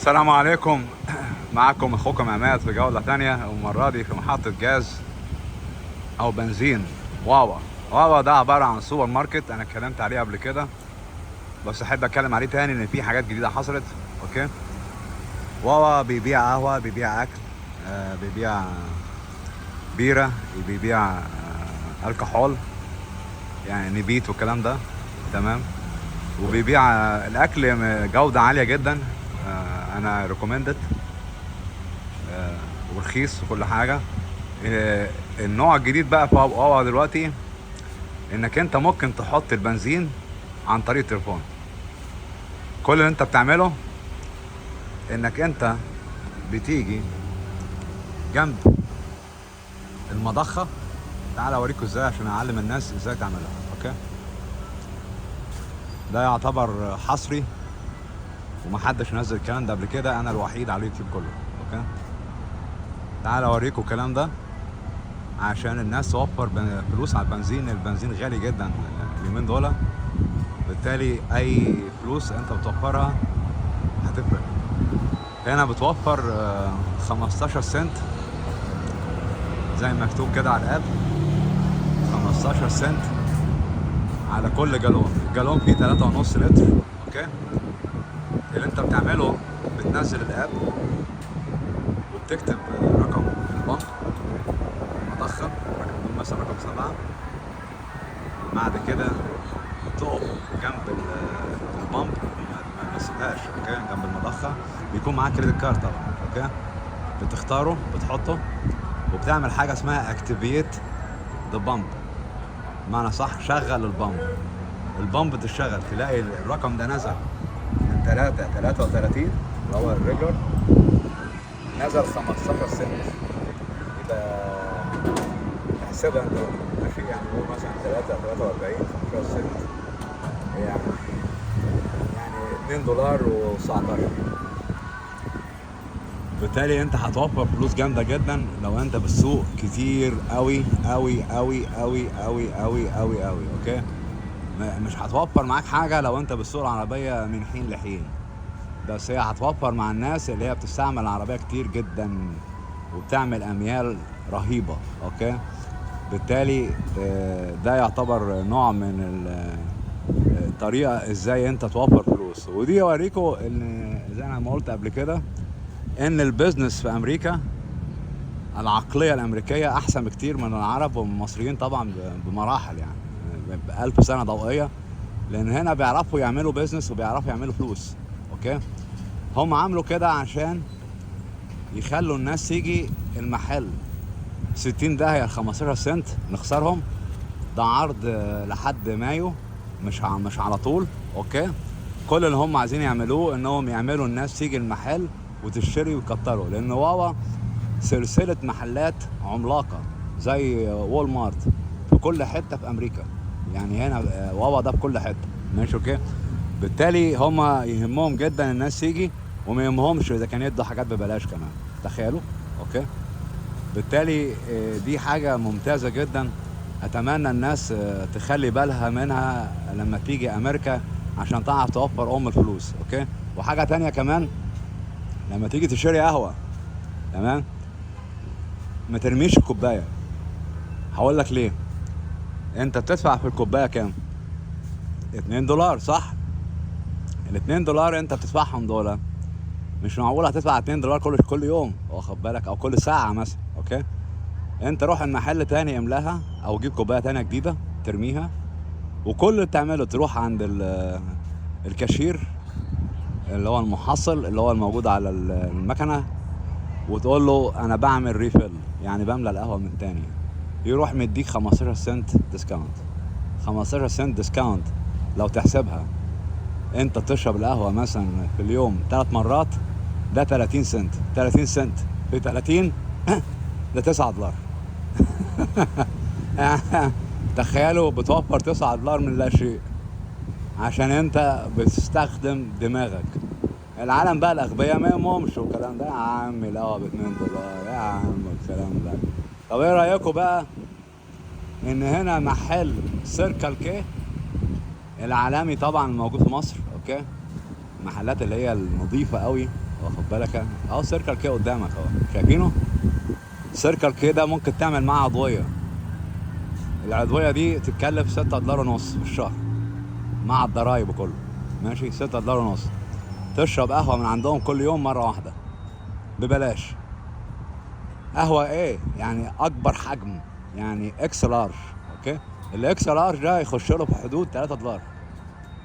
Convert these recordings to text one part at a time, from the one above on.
السلام عليكم. معكم اخوكم عماد في جولة تانية، والمرة دي في محطة جاز او بنزين واوا. ده عبارة عن سوبر ماركت، انا اتكلمت عليه قبل كده بس احب اتكلم عليه تاني لان في حاجات جديدة حصلت. اوكي، واوا بيبيع قهوة، بيبيع اكل، بيبيع بيرة، بيبيع الكحول يعني نبيت والكلام ده. تمام. وبيبيع الاكل جودة عالية جدا، انا ريكومندد ورخيص وكل حاجه. النوع الجديد بقى في واوا دلوقتي انك انت ممكن تحط البنزين عن طريق التليفون. كل اللي انت بتعمله انك انت بتيجي جنب المضخه. تعال اوريكم ازاي عشان اعلم الناس ازاي تعملها. اوكي، ده يعتبر حصري ومحدش نزل الكلام ده قبل كده، انا الوحيد على اليوتيوب كله. اوكي، تعال اوريكم الكلام ده عشان الناس توفر فلوس على البنزين. البنزين غالي جدا اليومين دول، بالتالي اي فلوس انت بتوفرها هتفرق. هنا بتوفر 15 سنت زي ما مكتوب كده على الاب، 15 سنت على كل جالون. الجالون فيه 3.5 لتر. اوكي، اللي انت بتعمله بتنزل الاب وبتكتب رقم البنك المضخه، رقم مثلا رقم 7. بعد كده تقف جنب البامب، ما تسيبهاش. اوكي، جنب المضخه بيكون معاك كريدت كارد طبعا. اوكي، بتختاره بتحطه وبتعمل حاجه اسمها اكتيفيت ذا بامب، بمعنى صح شغل البامب. البامب تشتغل تلاقي الرقم ده نزل من 33 اللي هو الريجولر، نزل 15 سنت. يبقى احسبها انت ماشي، يعني هو مثلا 43 15 سنت يعني $2 و19. بالتالي انت هتوفر فلوس جامده جدا لو انت بالسوق كتير قوي قوي قوي قوي قوي قوي قوي قوي. اوكي، مش هتوفر معاك حاجه لو انت بالسوق العربيه من حين لحين، بس هي هتوفر مع الناس اللي هي بتستعمل العربيه كتير جدا وبتعمل اميال رهيبه. اوكي، بالتالي ده يعتبر نوع من الطريقه ازاي انت توفر فلوس. ودي اوريكم ان زي ما قلت قبل كده ان البيزنس في امريكا، العقليه الامريكيه احسن بكتير من العرب والمصريين طبعا بمراحل، يعني ب1000 سنه ضوئيه، لان هنا بيعرفوا يعملوا بيزنس وبيعرفوا يعملوا فلوس. اوكي، هم عملوا كده عشان يخلوا الناس تيجي المحل 60 داهية 15 سنت نخسرهم. ده عرض لحد مايو، مش على طول. اوكي، كل اللي هم عايزين يعملوه انهم يعملوا الناس تيجي المحل وتشتري ويكتروا، لان واوا سلسلة محلات عملاقة زي وول مارت في كل حتة في امريكا. يعني هنا واوا ده في كل حتة. ماشي. اوكي، بالتالي هم يهمهم جدا الناس تيجي وما يهمهمش اذا كان يدوا حاجات ببلاش كمان. تخيلوا. اوكي، بالتالي دي حاجة ممتازة جدا. اتمنى الناس تخلي بالها منها لما تيجي امريكا عشان تعرف توفر الفلوس. اوكي، وحاجة تانية كمان، لما تيجي تشتري قهوة، تمام، ما ترميش الكوباية. هقول لك ليه. انت بتدفع في الكوباية كام؟ $2 صح؟ $2 انت بتدفعهم دول، مش معقول هتدفع $2 كل يوم، واخد بالك، او كل ساعة مثلا. اوكي، انت روح المحل تاني املاها او جيب كوبايه تانية جديده ترميها، وكل اللي بتعمله تروح عند الكاشير اللي هو المحصل اللي هو الموجود على المكنه، وتقول له انا بعمل ريفيل، يعني بملى القهوه من تاني. يروح مديك 15 سنت ديسكاونت. 15 سنت ديسكاونت لو تحسبها انت تشرب القهوه مثلا في اليوم 3 مرات، ده 30 سنت. 30 سنت في 30 ده $9. تخيلوا بتوفر $9 من لا شيء عشان انت بتستخدم دماغك. العالم بقى الاغبياء ما يهمهمش والكلام ده، يا عم القهوه $2 يا عم الكلام ده. طب ايه رايكم بقى ان هنا محل سيركل كي العالمي طبعا موجود في مصر. اوكي، المحلات اللي هي النظيفه قوي، واخد بالك اهو سيركل كي قدامك اهو، شايفينه؟ سيركل كي ده ممكن تعمل معاه عضويه. العضويه دي تتكلف $6.5 في الشهر مع الضرايب وكله، ماشي؟ $6.5. تشرب قهوه من عندهم كل يوم مره واحده ببلاش. قهوه ايه يعني؟ اكبر حجم، يعني اكس لارج. اوكي، الاكس لارج ده يخش له في حدود $3،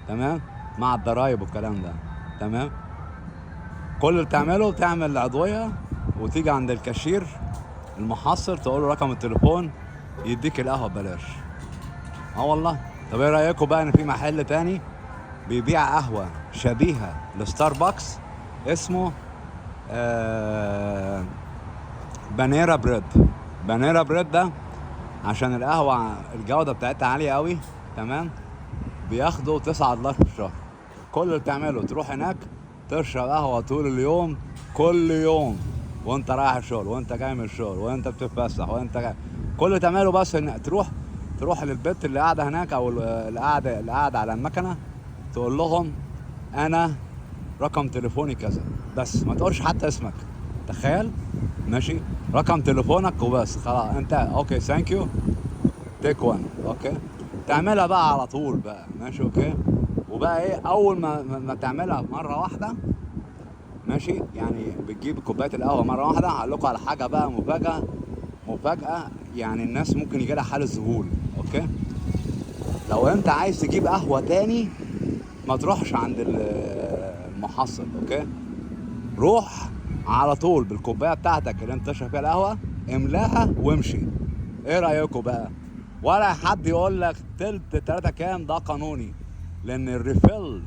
تمام؟ مع الضرايب والكلام ده، تمام؟ كل اللي تعمله تعمل العضويه وتيجي عند الكاشير المحصل تقول له رقم التليفون يديك القهوه ببلاش. اه والله. طب ايه رايكم بقى ان في محل تاني بيبيع قهوه شبيهه لستاربكس اسمه بانيرا بريد. بانيرا بريد ده عشان القهوه الجوده بتاعتها عاليه قوي، تمام؟ بياخدوا $9 في الشهر. كل اللي بتعمله تروح هناك تشرب قهوه طول اليوم، كل يوم، وانت رايح الشغل وانت جاي من الشغل وانت بتتفسح وانت جاي. كل اللي تعمله بس ان تروح للبيت اللي قاعده هناك او اللي قاعده على المكنه، تقول لهم انا رقم تليفوني كذا، بس ما تقولش حتى اسمك، تخيل؟ ماشي؟ رقم تليفونك وبس، خلاص انت اوكي ثانك يو تيك وان. اوكي، تعملها بقى على طول بقى، ماشي؟ اوكي. وبقى ايه، اول ما تعملها مره واحده، ماشي؟ يعني بتجيب كوبايه القهوه مره واحده. هقول لكم على حاجه بقى مفاجاه، يعني الناس ممكن يجي لها حاله ذهول. اوكي، لو انت عايز تجيب قهوه تاني ما تروحش عند المحصل، اوكي؟ روح على طول بالكوبايه بتاعتك اللي انت تشرب فيها القهوه، املاها وامشي. ايه رايكم بقى؟ ولا حد يقول لك تلت 3 كام، ده قانوني، لان الريفيل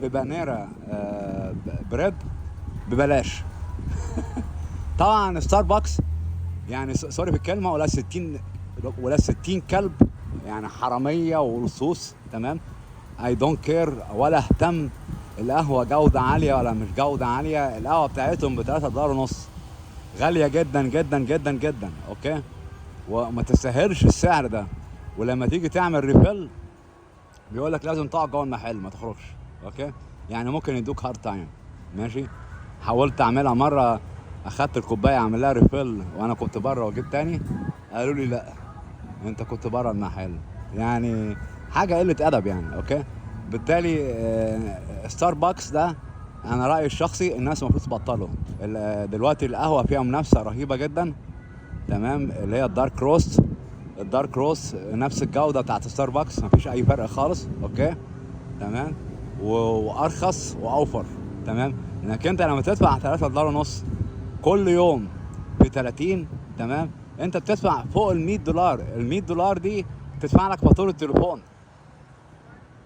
ببانيرا بريد ببلاش. طبعا ستاربكس يعني سوري في الكلمه، ولا 60 كلب يعني حراميه ولصوص، تمام؟ اي دونت كير، ولا اهتم القهوه جوده عاليه ولا مش جوده عاليه. القهوه بتاعتهم $3.5، غاليه جدا جدا جدا جدا. اوكي، وما تستاهلش السعر ده. ولما تيجي تعمل ريفيل بيقول لك لازم تقعد جوه المحل ما تخرجش. اوكي، يعني ممكن يدوك هارد تايم، ماشي؟ حاولت اعملها مره، اخدت الكوبايه اعمل لها ريفيل وانا كنت بره وجيت تاني، قالوا لي لا انت كنت بره المحل. يعني حاجه قله ادب يعني. اوكي، بالتالي ستاربكس ده انا رايي الشخصي الناس المفروض تبطله. دلوقتي القهوه فيها منافسه رهيبه جدا، تمام؟ اللي هي الدارك روست نفس الجوده بتاعت ستاربكس، مفيش اي فرق خالص. اوكي، تمام؟ وارخص واوفر، تمام؟ انك انت لما تدفع $3.5 كل يوم ب 30، تمام؟ انت بتدفع فوق $100. $100 دي تدفع لك فاتوره تليفون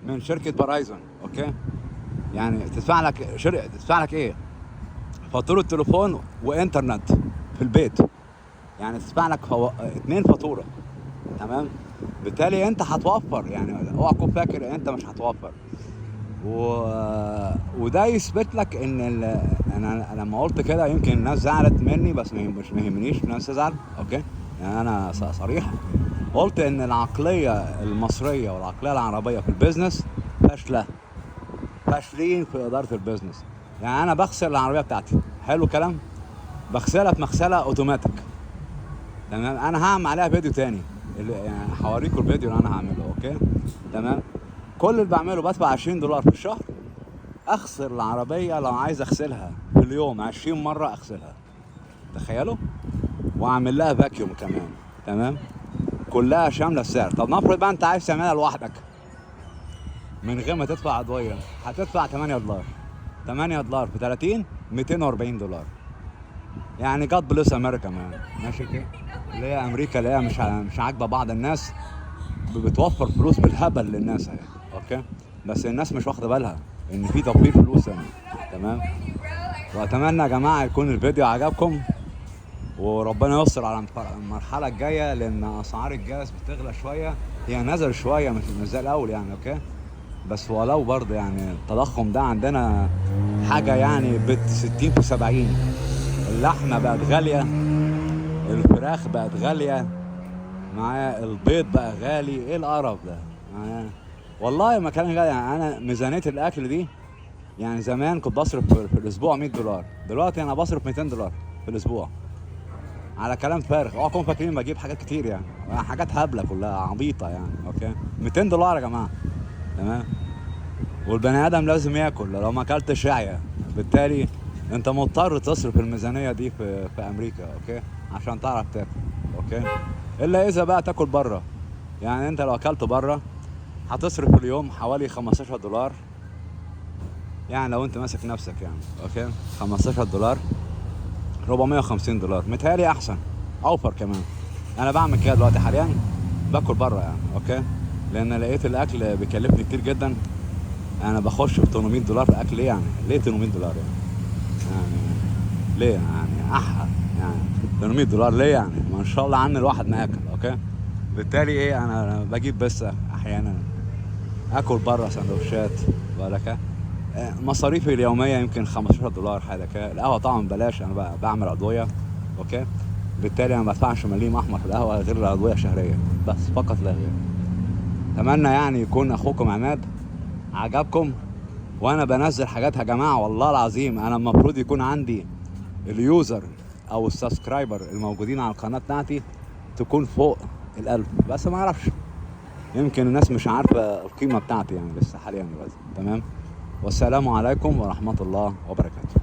من شركه برايزون. اوكي، يعني تدفع لك ايه؟ فاتوره تليفون وانترنت في البيت، يعني تدفع لك 2 فاتوره، تمام؟ بالتالي انت هتوفر، يعني اوعى تكون فاكر انت مش هتوفر. وده يثبت لك ان انا لما قلت كده يمكن الناس زعلت مني، بس مش يهمنيش الناس تزعل. اوكي، يعني انا صريح، قلت ان العقليه المصريه والعقليه العربيه في البيزنس فاشلين في اداره البيزنس. يعني انا بغسل العربيه بتاعتي، حلو كلام، بغسلها في مغسله اوتوماتيك، تمام؟ انا هعمل عليها فيديو تاني، يعني هوريكم الفيديو اللي انا هعمله. اوكي، تمام؟ كل اللي بعمله بدفع $20 في الشهر، اغسل العربيه لو عايز اغسلها في اليوم 20 مره اغسلها، تخيلوا؟ واعمل لها فاكيوم كمان، تمام؟ كلها شامله السعر. طب نفرض بقى انت عايز تعملها لوحدك من غير ما تدفع عضويه، هتدفع $8. $8 في 30 $240. يعني جاد بليس امريكا مان، ماشي كده؟ اللي هي امريكا اللي هي مش عاجبه بعض الناس، بتوفر فلوس بالهبل للناس يعني. اوكي، بس الناس مش واخده بالها ان في توفير فلوس يعني، تمام؟ واتمنى يا جماعه يكون الفيديو عجبكم، وربنا يستر على المرحله الجايه، لان اسعار الجاز بتغلى شويه، هي نزل شويه مش زي الاول يعني. اوكي، بس ولو برضه يعني التضخم ده عندنا حاجه يعني 60 في 70. اللحمه بقت غاليه، الفراخ بقت غاليه، معايا البيض بقى غالي، ايه القرف ده؟ والله ما كان غالي. يعني انا ميزانيه الاكل دي يعني زمان كنت بصرف في الاسبوع $100، دلوقتي انا بصرف $200 في الاسبوع على كلام فارغ. اوعوا تكونوا فاكرين بجيب حاجات كتير، يعني حاجات هبله كلها عبيطه يعني. اوكي، $200 يا جماعه. تمام. والبني ادم لازم ياكل، لو ما اكلتش يعيا. بالتالي انت مضطر تصرف الميزانيه دي في امريكا، اوكي، عشان تعرف تاكل. اوكي، الا اذا بقى تاكل بره. يعني انت لو اكلت بره هتصرف في اليوم حوالي $15. يعني لو انت ماسك نفسك يعني، اوكي، $15، $450. متهيألي احسن، اوفر كمان. انا بعمل كده دلوقتي حاليا، باكل بره يعني. اوكي، لان لقيت الاكل بيكلفني كتير جدا. انا بخش ب $800 في الاكل. ليه يعني؟ ليه $800 يعني ليه يعني؟ يعني $800 ليه يعني؟ ما ان شاء الله عن الواحد ما ياكل. اوكي، بالتالي ايه، انا بجيب بس احيانا اكل بره سندوتشات ولا كده. مصاريفي اليوميه يمكن $15 حاجه كده. القهوه طبعا بلاش، انا بعمل عضويه. اوكي، بالتالي انا ما بدفعش مليم احمر في القهوه غير العضويه شهريه بس، فقط لا غير. اتمنى يعني يكون اخوكم عماد عجبكم، وانا بنزل حاجات يا جماعه والله العظيم. انا المفروض يكون عندي اليوزر او السبسكرايبر الموجودين على القناه بتاعتي تكون فوق 1000، بس ما اعرفش، يمكن الناس مش عارفه القيمه بتاعتي يعني لسه حاليا دلوقتي. تمام، والسلام عليكم ورحمه الله وبركاته.